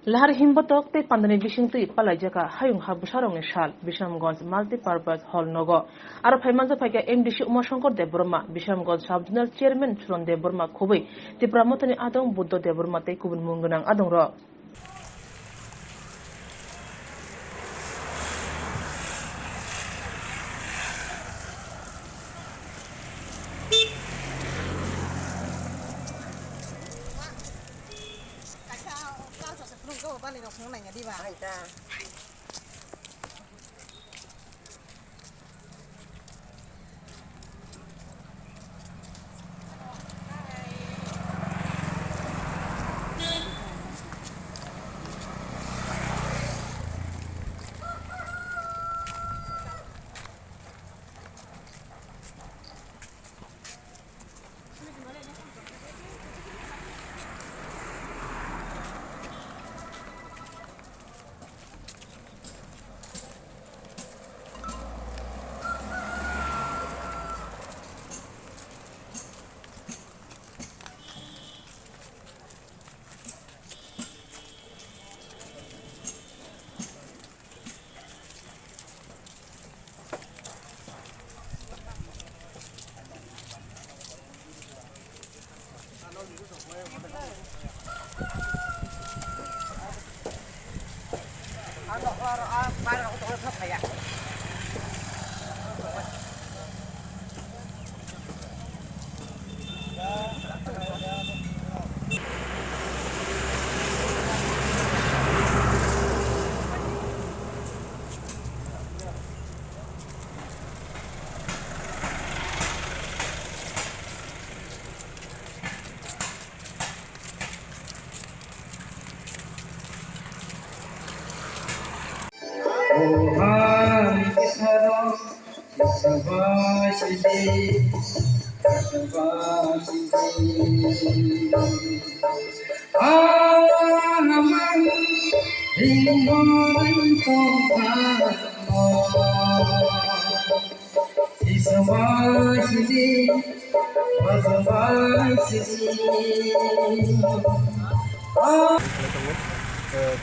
Lahar himbatok te pandani bising tu ipalai jaka hayung habusarong ni shal Bishamganj multi-purpose hall nogo. Aro phaimanja phaika MDC Umashankar Deborma Bishamganj Sub-Zonal Chairman Churon Deborma Khobui Tipramotani Adong Buddha Deborma te kubun mungunang adong ro.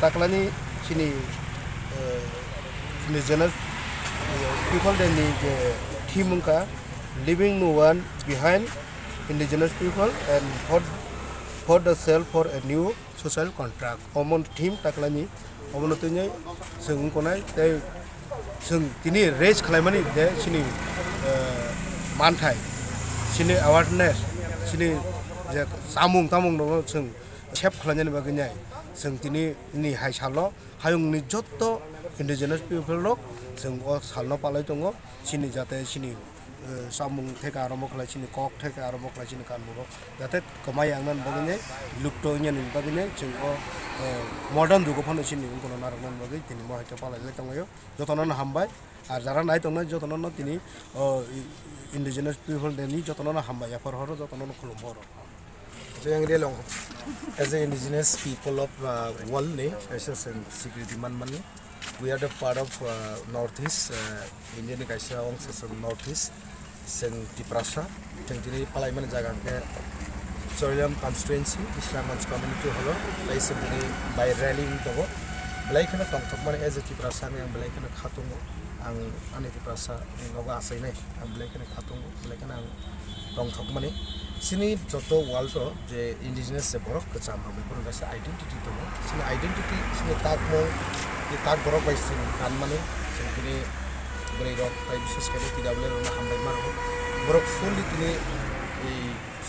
Taklani sini indigenous people they need Timungka living no one behind indigenous people and for the sale for a new social contract. Omon team taklani omon tunya sung konai they sung tini raise kalaimani de sini mantai sini awareness sini samung tamung no sung chep khalanya ni baganyai sung tini ni hai salo hayung ni jotto indigenous people lok sung o salno palai tongo sini jate sini samung theka aramo khala sini kok theka aramo khala sini kanmuro jate kamai angnan baganyai lupto nya ni baganyai sung o modern jugo phano sini kono narangnan bagai tini mo haita palai le tongo jotonon hambai আর যারা নাই তংনা যতনন তিনি indigenous people deni যতনন hamba ya for horo যতনন khulum horo Jengri long as an indigenous people of world ne as a security man we are the part of northeast Indian kaisa ong sa northeast sen Tiprasa tengini palai man jaga ke Soilam constituency Islamganj community holo laisa dini by rallying togo belai kana tongtok man as a Tiprasa ne belai kana khatung ang ane Tiprasa noga asai ne ang belai kana khatung belai kana tongtok man sini joto world to je indigenous se borok kacham hobe purun gasa identity to sini identity sini tag borok bai sin kan mane sini bere rok bai bishes kare pw na hambai mar borok fully tini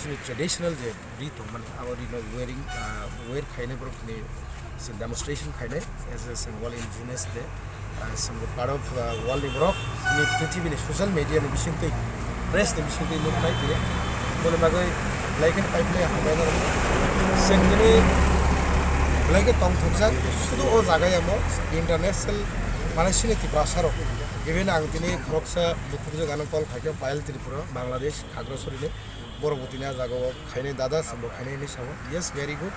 sini traditional je rito mane our wearing wear khaine borok tini sin demonstration khaine as a symbol indigenous de some part of world borok ni prithibi ni social media ni bisinte press ni bisinte look nai dire boleh bagai laikan pipeline hambai na sendiri laikan tong thukjak sudu o jaga yamo international Malaysia Tiprasa ro even ang tini khoroksa bukuje ganan kol khaike pail Tripura Bangladesh Khagrasori ne borobutina jaga khaine dada sambo khaine ni sabo yes very good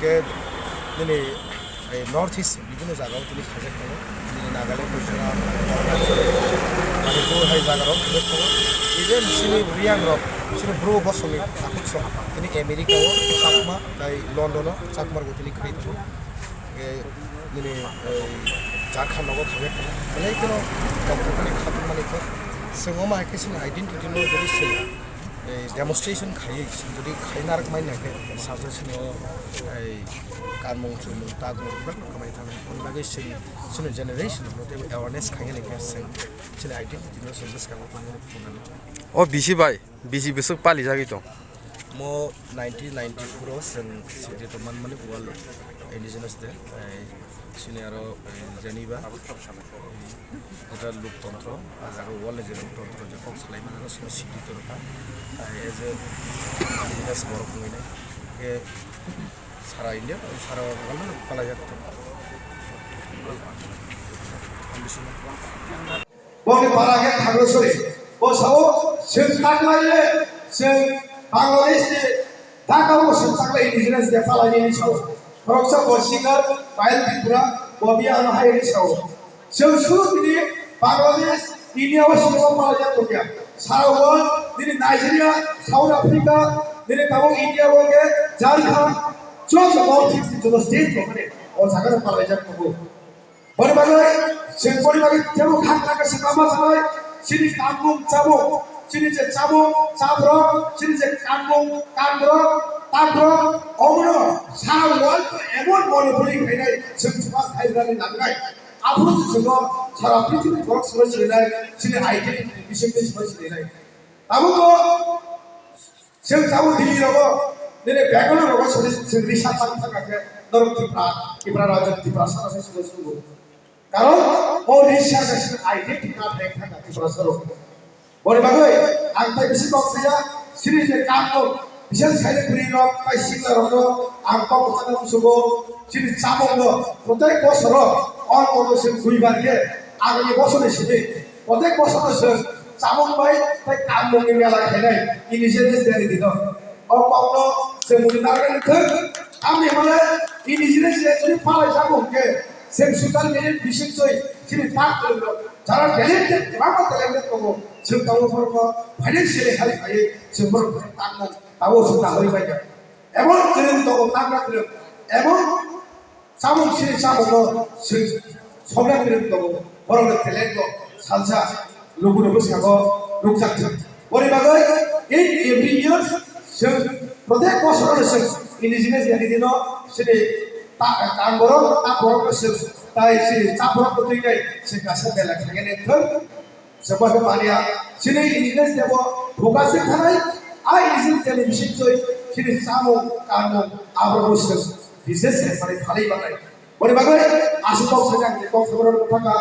ke nini north east bibino jaga tini khajak ko ni Nagaland Gujarat Manipur hai jaga ro even sini Riang ro sini bro bosoni akutso ini Amerika o sakma dai London o sakmar gotini khaito nini jarkha nogo thage belai kono doktor khatung mani ko sengoma ekisini identity no jodi se demonstration khai jodi khainar mai nake suggestion ei karmong chulu tagmo kamai thang onbage sino generation no te awareness khai ne ke sine identity no service ka ko o bisi bai bisi besok pali jagi to mo 1994 sen sidi to man mani wal indigenous de sine aro janiba এটা লোকতন্ত্র আর ওয়ালে যে লোকতন্ত্র যে Fox লাই মানে সব city তো রকা as a business বড় কমিনে এ সারা India সারা ওয়ালে পালা যাচ্ছে বলে পারাগে খাগড়ছড়ি ও সব সেন কাটলাইলে সেন বাংলাদেশে ঢাকাও সেন থাকলে ইন্ডিজিনাস দে পালাইনি সব রক্সা বসিকার বাইল ত্রিপুরা ববিয়া আনহাইনি সব সেন শুরু দিনে বাংলাদেশ ইন্ডিয়া ও সিনেমা পালা যাচ্ছে কিয়া সারা ওয়ার্ল্ড দিনে নাইজেরিয়া সাউথ আফ্রিকা দিনে তাও ইন্ডিয়া বলে ঝাড়খণ্ড চোখ নর্থ ইস্ট যত স্টেট ওখানে ও জায়গায় পালা যাচ্ছে পরিবারে সে পরিবারে যেন খান থাকে সে কামা চালায় সিনি কামুং চাবো সিনি যে চাবো চাব্র সিনি যে কামুং কামব্র তাব্র অমর সারা ওয়ার্ল্ড এমন মনে পড়ি খাইনাই সে সমাজ খাইনানি নাগাই আবু যুগ সারা পৃথিবী ফরক সরে চলে সিনি আইডেন্টিটি বিষয়টি সরে চলে আবু তো সে চাবো দিল্লি রব দিনে বেঙ্গলোর রব সরে সে রিসা থাকাকে নরক ত্রিপুরা রাজ্য ত্রিপুরা সারা সরে শুরু কারণ ও রিসার্চ আইডেন্টি কার্ড দেখা থাকে প্রসরো বড় বাগৈ আং তাই বেশি বক্সিয়া সিরিজে কার্ড বিশেষ খাইলে পুরি রক তাই সিংলা রক আং পাও কথা সুবো সিরিজ চাবঙ্গ প্রত্যেক বছর অন মদসে গুইবারকে আগামী বছরে সিবে প্রত্যেক বছর সে চাবং বাই তাই কামবঙ্গে মেলা খেলাই ইনিশিয়েটিভ দেরি দিন ও পাওনো সে মুনি নারগানি থক আমি মানে ইনিশিয়েটিভ যে পালাই চাবংকে সেই সোশ্যাল মিডিয়ার বিশেষই যিনি পাক করলো যারা ট্যালেন্টেড বাবা ট্যালেন্টেড করবো সে তাও ফরক ফাইন্যান্সিয়ালি হারি খাই সে বড় তাকনা তাও সুতা হই পাই এমন ট্যালেন্ট তো তাকনা করে এমন সামন সে সামন সে সবরা ট্যালেন্ট তো বড় ট্যালেন্ট সালসা লোকুনো বসাগো রুকসাক বড় বাগৈ এই এভরি ইয়ার সে প্রত্যেক বছর সে ইন্ডিজিনাস জাতি দিন সে কাম বড় তা বড় সে তাই সে চাপড় করতে যাই সে কাছে বেলা থাকে না তো সবাই মানিয়া সিনে ইংলিশ দেব ফোকাসে থানাই আই ইজিন টেলিভিশন জয় সিনে সামো কাম আবর বসে বিশেষ করে ভালোই বানাই বড় বাগৈ আসল সাজান কম খবরের কথা